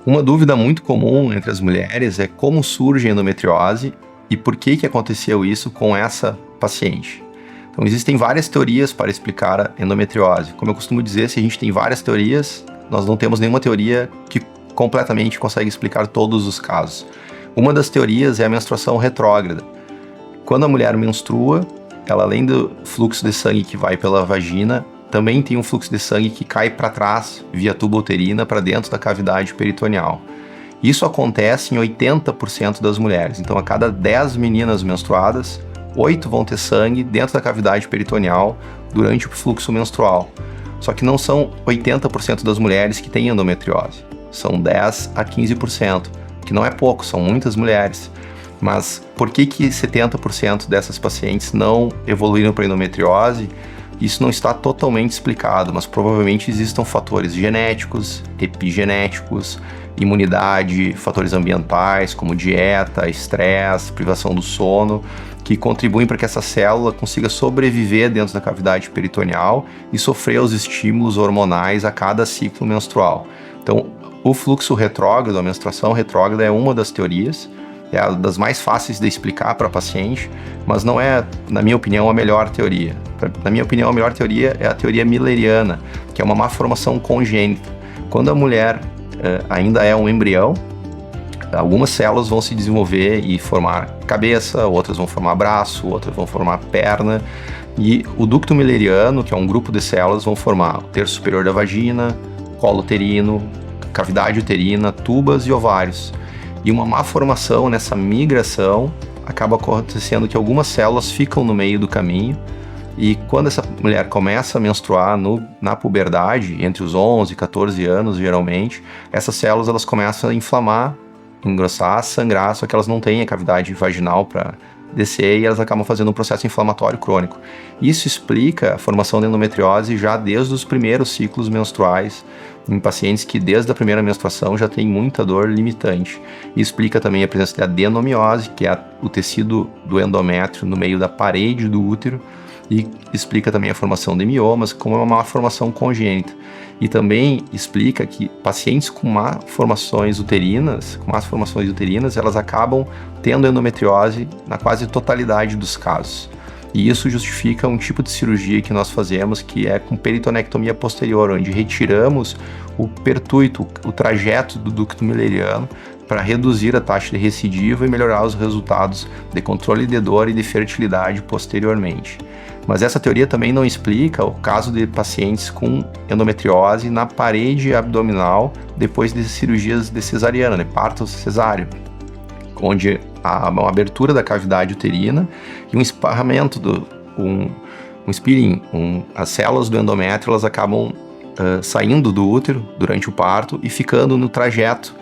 Uma dúvida muito comum entre as mulheres é como surge a endometriose e por que aconteceu isso com essa paciente. Então, existem várias teorias para explicar a endometriose. Como eu costumo dizer, se a gente tem várias teorias, nós não temos nenhuma teoria que completamente consegue explicar todos os casos. Uma das teorias é a menstruação retrógrada. Quando a mulher menstrua, ela, além do fluxo de sangue que vai pela vagina, também tem um fluxo de sangue que cai para trás, via tuba uterina, para dentro da cavidade peritoneal. Isso acontece em 80% das mulheres. Então, a cada 10 meninas menstruadas, 8 vão ter sangue dentro da cavidade peritoneal durante o fluxo menstrual. Só que não são 80% das mulheres que têm endometriose. São 10 a 15%, que não é pouco, são muitas mulheres. Mas por que 70% dessas pacientes não evoluíram para endometriose? Isso não está totalmente explicado, mas provavelmente existam fatores genéticos, epigenéticos, imunidade, fatores ambientais como dieta, estresse, privação do sono, que contribuem para que essa célula consiga sobreviver dentro da cavidade peritoneal e sofrer os estímulos hormonais a cada ciclo menstrual. Então, o fluxo retrógrado, a menstruação retrógrada, é uma das teorias, é uma das mais fáceis de explicar para a paciente, mas não é, na minha opinião, a melhor teoria. Na minha opinião, a melhor teoria é a teoria milleriana, que é uma má formação congênita. Quando a mulher ainda é um embrião, algumas células vão se desenvolver e formar cabeça, outras vão formar braço, outras vão formar perna, e o ducto milleriano, que é um grupo de células, vão formar o terço superior da vagina, colo uterino, cavidade uterina, tubas e ovários. E uma má formação nessa migração acaba acontecendo que algumas células ficam no meio do caminho, e quando essa mulher começa a menstruar na puberdade, entre os 11 e 14 anos geralmente, essas células elas começam a inflamar, engrossar, sangrar, só que elas não têm a cavidade vaginal para descer e elas acabam fazendo um processo inflamatório crônico. Isso explica a formação de endometriose já desde os primeiros ciclos menstruais, em pacientes que desde a primeira menstruação já tem muita dor limitante. E explica também a presença de adenomiose, que é o tecido do endométrio no meio da parede do útero, e explica também a formação de miomas, como é uma formação congênita. E também explica que pacientes com más formações uterinas, elas acabam tendo endometriose na quase totalidade dos casos. E isso justifica um tipo de cirurgia que nós fazemos, que é com peritonectomia posterior, onde retiramos o pertuito, o trajeto do ducto milleriano, para reduzir a taxa de recidiva e melhorar os resultados de controle de dor e de fertilidade posteriormente. Mas essa teoria também não explica o caso de pacientes com endometriose na parede abdominal depois de cirurgias de cesariana, de parto cesáreo, onde há uma abertura da cavidade uterina e um esparramento, um spilling, as células do endométrio elas acabam saindo do útero durante o parto e ficando no trajeto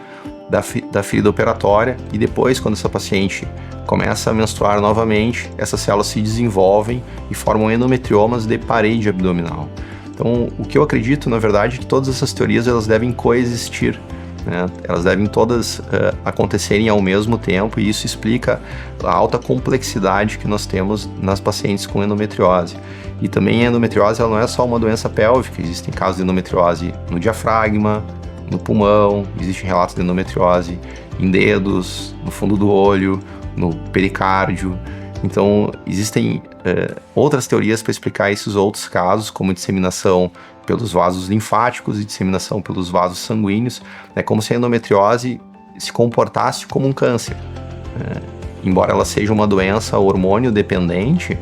da ferida operatória, e depois, quando essa paciente começa a menstruar novamente, essas células se desenvolvem e formam endometriomas de parede abdominal. Então, o que eu acredito, na verdade, é que todas essas teorias elas devem coexistir, né? Elas devem todas acontecerem ao mesmo tempo, e isso explica a alta complexidade que nós temos nas pacientes com endometriose. E também a endometriose ela não é só uma doença pélvica, existem casos de endometriose no diafragma, no pulmão, existem relatos de endometriose em dedos, no fundo do olho, no pericárdio. Então, existem outras teorias para explicar esses outros casos, como disseminação pelos vasos linfáticos e disseminação pelos vasos sanguíneos. É como se a endometriose se comportasse como um câncer. Embora ela seja uma doença hormônio dependente,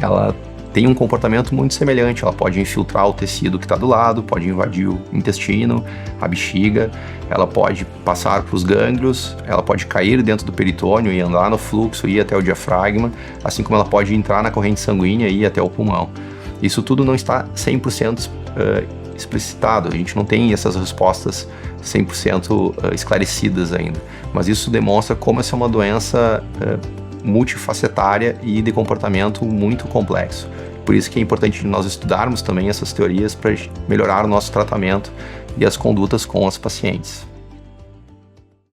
ela tem um comportamento muito semelhante. Ela pode infiltrar o tecido que está do lado, pode invadir o intestino, a bexiga, ela pode passar para os gânglios, ela pode cair dentro do peritônio e andar no fluxo e ir até o diafragma, assim como ela pode entrar na corrente sanguínea e ir até o pulmão. Isso tudo não está 100% explicitado, a gente não tem essas respostas 100% esclarecidas ainda, mas isso demonstra como essa é uma doença multifacetária e de comportamento muito complexo. Por isso que é importante nós estudarmos também essas teorias para melhorar o nosso tratamento e as condutas com as pacientes.